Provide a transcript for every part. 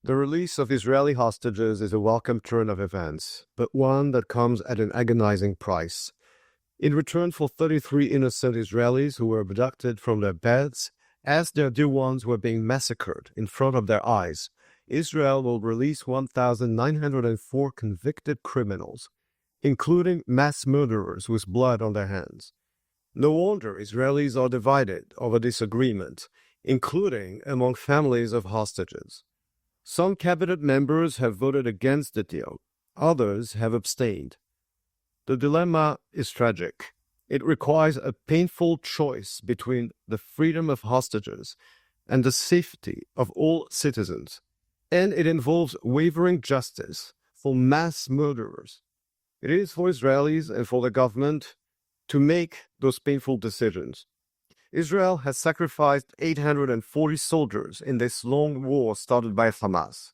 The release of Israeli hostages is a welcome turn of events, but one that comes at an agonizing price. In return for 33 innocent Israelis who were abducted from their beds as their dear ones were being massacred in front of their eyes, Israel will release 1,904 convicted criminals, including mass murderers with blood on their hands. No wonder Israelis are divided over this agreement, including among families of hostages. Some cabinet members have voted against the deal. Others have abstained. The dilemma is tragic. It requires a painful choice between the freedom of hostages and the safety of all citizens, and it involves wavering justice for mass murderers. It is for Israelis and for the government to make those painful decisions. Israel has sacrificed 840 soldiers in this long war started by Hamas.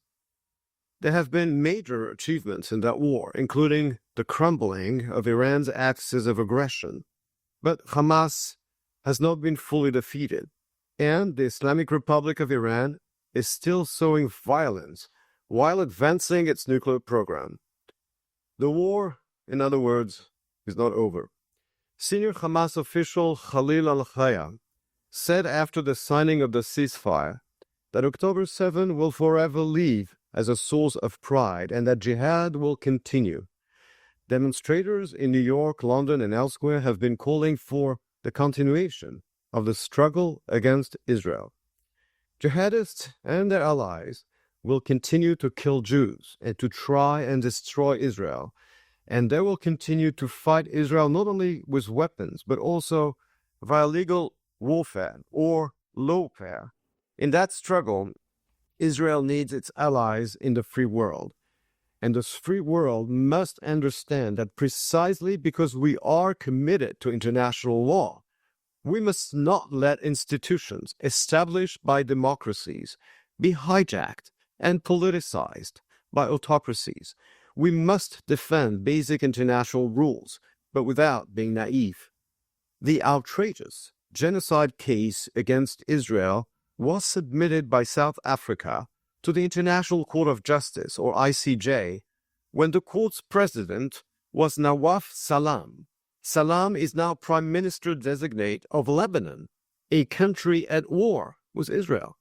There have been major achievements in that war, including the crumbling of Iran's axis of aggression. But Hamas has not been fully defeated, and the Islamic Republic of Iran is still sowing violence while advancing its nuclear program. The war, in other words, is not over. Senior Hamas official Khalil al-Hayya said after the signing of the ceasefire that October 7 will forever live as a source of pride and that jihad will continue. Demonstrators in New York, London, and elsewhere have been calling for the continuation of the struggle against Israel. Jihadists and their allies will continue to kill Jews and to try and destroy Israel, and they will continue to fight Israel not only with weapons, but also via legal warfare or lawfare. In that struggle, Israel needs its allies in the free world. And this free world must understand that precisely because we are committed to international law, we must not let institutions established by democracies be hijacked and politicized by autocracies. We must defend basic international rules, but without being naive. The outrageous genocide case against Israel was submitted by South Africa to the International Court of Justice, or ICJ, when the court's president was Nawaf Salam. Salam is now Prime Minister designate of Lebanon, a country at war with Israel.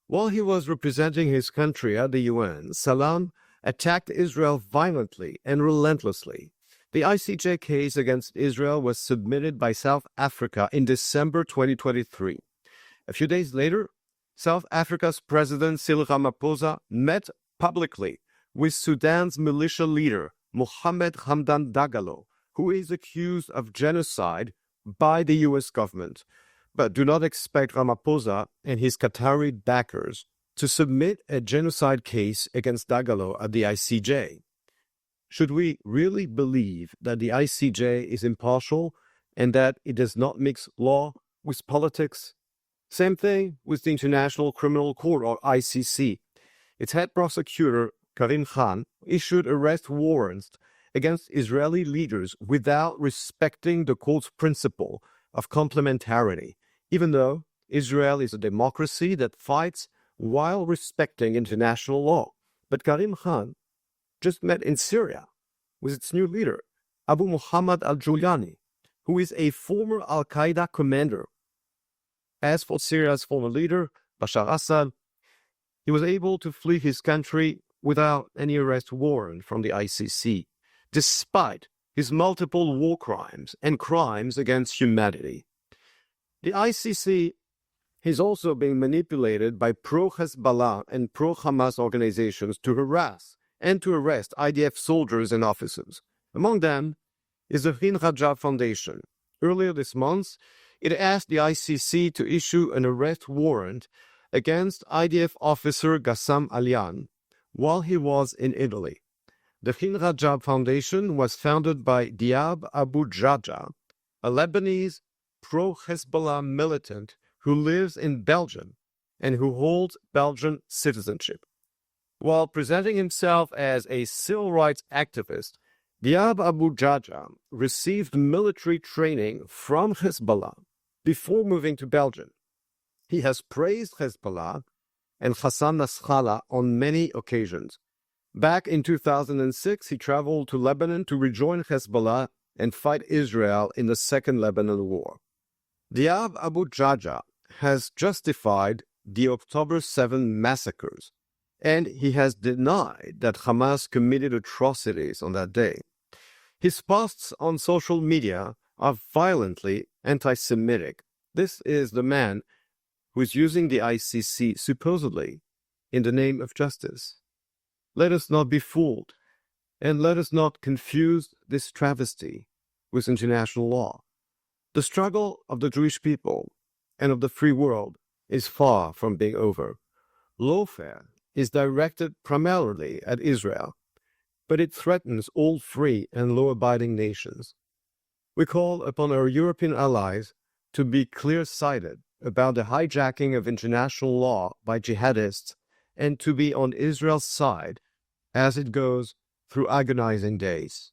While he was representing his country at the UN, Salam attacked Israel violently and relentlessly. The ICJ case against Israel was submitted by South Africa in December 2023. A few days later, South Africa's President Cyril Ramaphosa met publicly with Sudan's militia leader, Mohamed Hamdan Dagalo, who is accused of genocide by the U.S. government. But do not expect Ramaphosa and his Qatari backers to submit a genocide case against Dagalo at the ICJ. Should we really believe that the ICJ is impartial and that it does not mix law with politics? Same thing with the International Criminal Court, or ICC. Its head prosecutor, Karim Khan, issued arrest warrants against Israeli leaders without respecting the court's principle of complementarity, even though Israel is a democracy that fights while respecting international law. But Karim Khan just met in Syria with its new leader, Abu Muhammad al-Julani, who is a former al-Qaeda commander. As for Syria's former leader, Bashar Assad, he was able to flee his country without any arrest warrant from the ICC, despite his multiple war crimes and crimes against humanity. The ICC is also being manipulated by pro-Hezbollah and pro-Hamas organizations to harass and to arrest IDF soldiers and officers. Among them is the Hin Rajab Foundation. Earlier this month, it asked the ICC to issue an arrest warrant against IDF officer Ghassam Alian while he was in Italy. The Hin Rajab Foundation was founded by Diab Abu Jaja, a Lebanese pro-Hezbollah militant who lives in Belgium and who holds Belgian citizenship. While presenting himself as a civil rights activist, Diab Abu Jaja received military training from Hezbollah before moving to Belgium. He has praised Hezbollah and Hassan Nasrallah on many occasions. Back in 2006, he traveled to Lebanon to rejoin Hezbollah and fight Israel in the Second Lebanon War. Diab Abu Jaja has justified the October 7 massacres, and he has denied that Hamas committed atrocities on that day. His posts on social media are violently anti-Semitic. This is the man who is using the ICC supposedly in the name of justice. Let us not be fooled, and let us not confuse this travesty with international law. The struggle of the Jewish people and of the free world is far from being over. Lawfare is directed primarily at Israel, but it threatens all free and law-abiding nations. We call upon our European allies to be clear-sighted about the hijacking of international law by jihadists and to be on Israel's side as it goes through agonizing days.